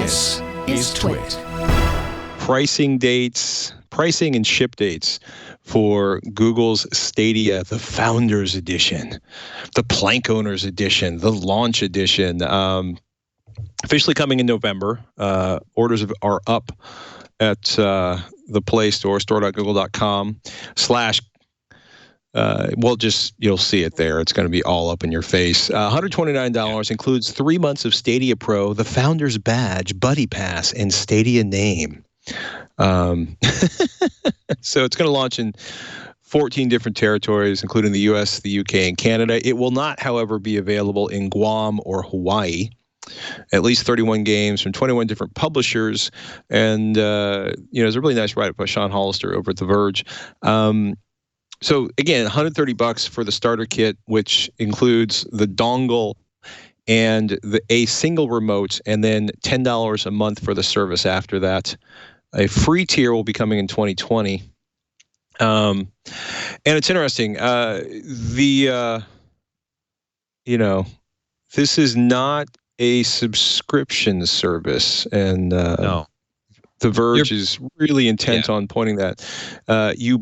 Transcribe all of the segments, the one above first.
This is Twit. Pricing and ship dates for Google's Stadia, the Founders Edition, the Plank Owners Edition, the Launch Edition. Officially coming in November. Orders are up at the Play Store, store.google.com/ you'll see it there. It's going to be all up in your face. $129 includes 3 months of Stadia Pro, the Founders Badge, Buddy Pass, and Stadia Name. So it's going to launch in 14 different territories, including the US, the UK, and Canada. It will not, however, be available in Guam or Hawaii. At least 31 games from 21 different publishers. And, there's a really nice write-up by Sean Hollister over at The Verge. So again, $130 for the starter kit, which includes the dongle and a single remote, and then $10 a month for the service after that. A free tier will be coming in 2020. And it's interesting. This is not a subscription service, and no. The Verge is really intent on pointing that. You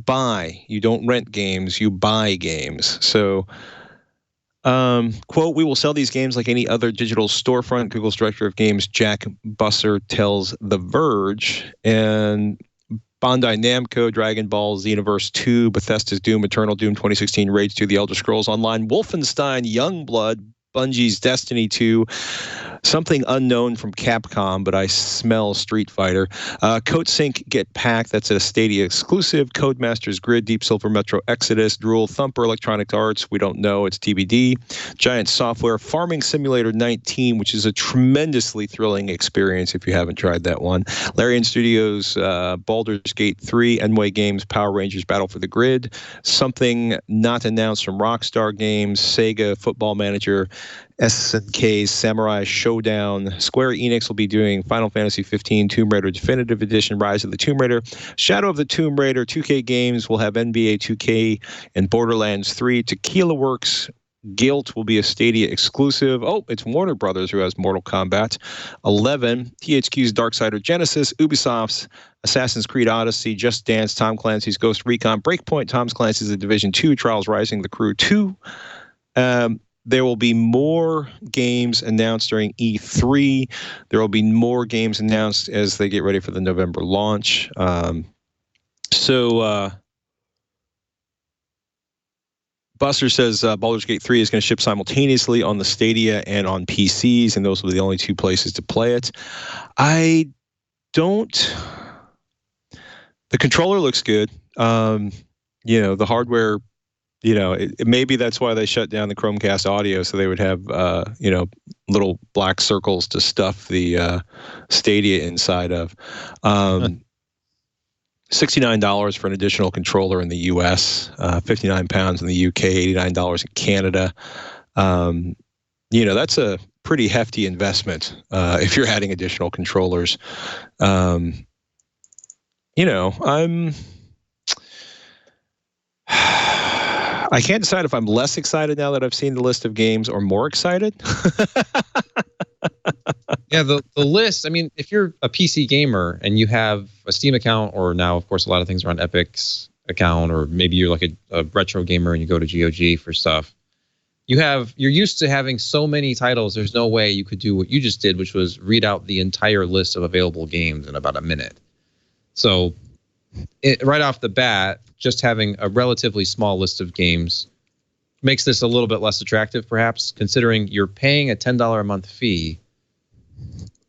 don't rent games, you buy games. So, quote, "We will sell these games like any other digital storefront," Google's director of games, Jack Busser, tells The Verge. And Bandai Namco, Dragon Ball, Xenoverse 2, Bethesda's Doom Eternal, Doom 2016, Rage 2, The Elder Scrolls Online, Wolfenstein, Youngblood, Bungie's Destiny 2, something unknown from Capcom, but I smell Street Fighter. CodeSync Get Pack, that's a Stadia exclusive. Codemasters Grid, Deep Silver Metro Exodus, Drool Thumper, Electronic Arts, we don't know, it's TBD. Giant Software, Farming Simulator 19, which is a tremendously thrilling experience if you haven't tried that one. Larian Studios, Baldur's Gate 3, Enway Games, Power Rangers Battle for the Grid, something not announced from Rockstar Games, Sega Football Manager, SNK's Samurai Showdown. Square Enix will be doing Final Fantasy 15, Tomb Raider Definitive Edition, Rise of the Tomb Raider, Shadow of the Tomb Raider. 2K Games will have NBA 2K and Borderlands 3. Tequila Works Guilt will be a Stadia exclusive. Oh, it's Warner Brothers who has Mortal Kombat 11. THQ's Darksider Genesis, Ubisoft's Assassin's Creed Odyssey, Just Dance, Tom Clancy's Ghost Recon, Breakpoint, Tom Clancy's The Division 2, Trials Rising, The Crew 2. There will be more games announced during E3. There will be more games announced as they get ready for the November launch. Buster says Baldur's Gate 3 is going to ship simultaneously on the Stadia and on PCs, and those will be the only two places to play it. The controller looks good. The hardware, maybe that's why they shut down the Chromecast audio, so they would have, little black circles to stuff the Stadia inside of. $69 for an additional controller in the US, 59 pounds in the UK, $89 in Canada. That's a pretty hefty investment if you're adding additional controllers. I can't decide if I'm less excited now that I've seen the list of games or more excited. Yeah, the list, if you're a PC gamer and you have a Steam account, or now, of course, a lot of things are on Epic's account, or maybe you're like a retro gamer and you go to GOG for stuff, you're used to having so many titles, there's no way you could do what you just did, which was read out the entire list of available games in about a minute. So right off the bat, just having a relatively small list of games makes this a little bit less attractive, perhaps, considering you're paying a $10 a month fee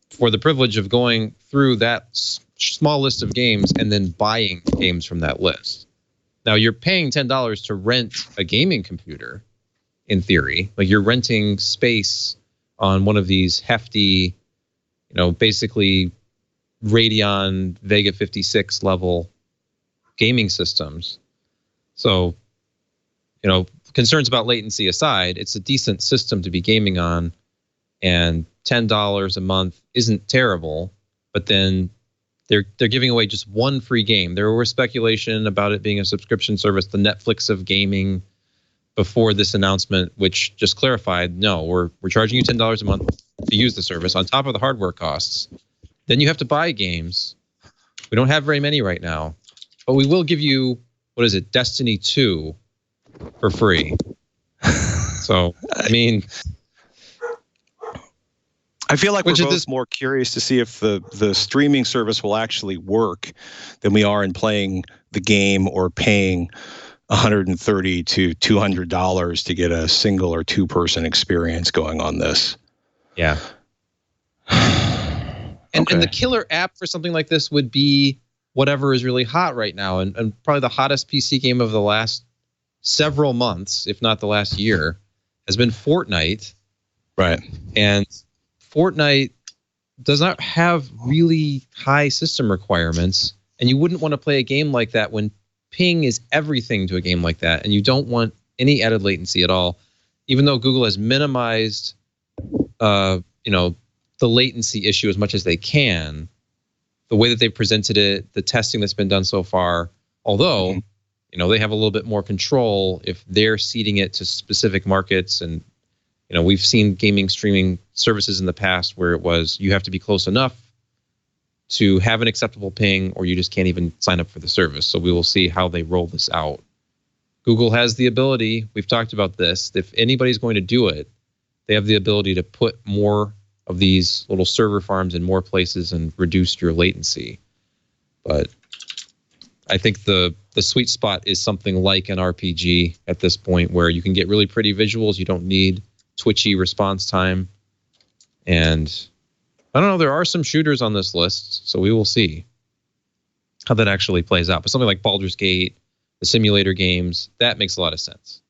for the privilege of going through that small list of games and then buying games from that list. Now, you're paying $10 to rent a gaming computer, in theory. Like, you're renting space on one of these hefty, basically Radeon Vega 56 level gaming systems. So, concerns about latency aside, it's a decent system to be gaming on, and $10 a month isn't terrible. But then they're giving away just one free game. There was speculation about it being a subscription service, the Netflix of gaming, before this announcement, which just clarified, no, we're charging you $10 a month to use the service on top of the hardware costs. Then you have to buy games. We don't have very many right now, but we will give you, what is it, Destiny 2 for free. So, I mean, I feel like we're both more curious to see if the streaming service will actually work than we are in playing the game or paying $130 to $200 to get a single or two-person experience going on this. Yeah. And the killer app for something like this would be whatever is really hot right now. And probably the hottest PC game of the last several months, if not the last year, has been Fortnite. Right. And Fortnite does not have really high system requirements. And you wouldn't want to play a game like that when ping is everything to a game like that. And you don't want any added latency at all. Even though Google has minimized, the latency issue as much as they can, the way that they've presented it, the testing that's been done so far, although, they have a little bit more control if they're seeding it to specific markets. And, we've seen gaming streaming services in the past where it was, you have to be close enough to have an acceptable ping or you just can't even sign up for the service. So we will see how they roll this out. Google has the ability, we've talked about this, if anybody's going to do it, they have the ability to put more of these little server farms in more places and reduce your latency. But I think the sweet spot is something like an RPG at this point where you can get really pretty visuals. You don't need twitchy response time. And I don't know, there are some shooters on this list, so we will see how that actually plays out. But something like Baldur's Gate, the simulator games, that makes a lot of sense.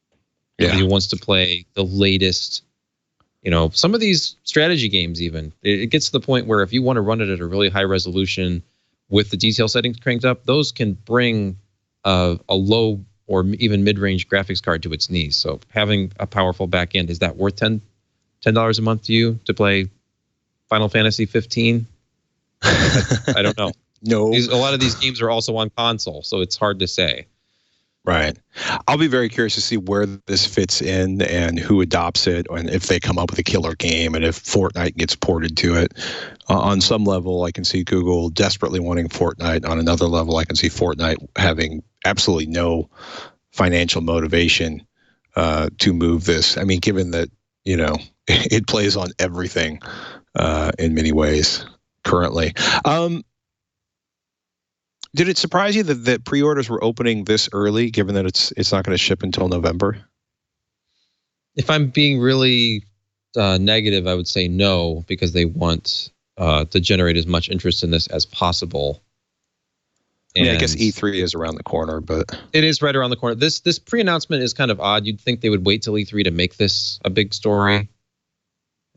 Yeah. If he wants to play the latest, some of these strategy games even, it gets to the point where if you want to run it at a really high resolution with the detail settings cranked up, those can bring a low or even mid-range graphics card to its knees. So having a powerful back end, is that worth $10 a month to you to play Final Fantasy 15? I don't know. No. A lot of these games are also on console, so it's hard to say. Right. I'll be very curious to see where this fits in and who adopts it, and if they come up with a killer game, and if Fortnite gets ported to it. On some level, I can see Google desperately wanting Fortnite. On another level, I can see Fortnite having absolutely no financial motivation to move this. I mean, given that, it plays on everything in many ways currently. Did it surprise you that pre-orders were opening this early, given that it's not going to ship until November? If I'm being really negative, I would say no, because they want to generate as much interest in this as possible. I guess E3 is around the corner, but it is right around the corner. This pre-announcement is kind of odd. You'd think they would wait till E3 to make this a big story.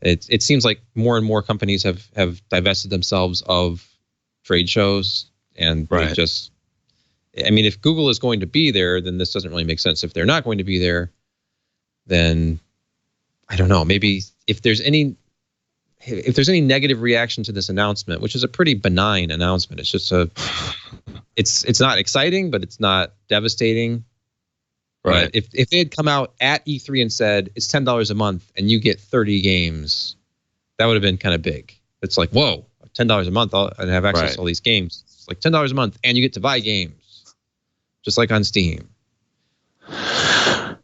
It seems like more and more companies have divested themselves of trade shows. And right. if Google is going to be there, then this doesn't really make sense. If they're not going to be there, then I don't know. Maybe if there's any negative reaction to this announcement, which is a pretty benign announcement, it's just it's not exciting, but it's not devastating. Right. But if they had come out at E3 and said it's $10 a month and you get 30 games, that would have been kind of big. It's like, whoa, $10 a month and have access to all these games. It's like $10 a month and you get to buy games, just like on Steam.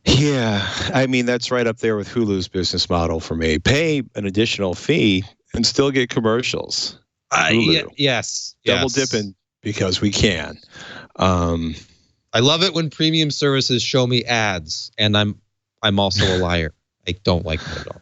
Yeah, I mean, that's right up there with Hulu's business model for me. Pay an additional fee and still get commercials. Yes. Double dipping because we can. I love it when premium services show me ads, and I'm also a liar. I don't like that at all.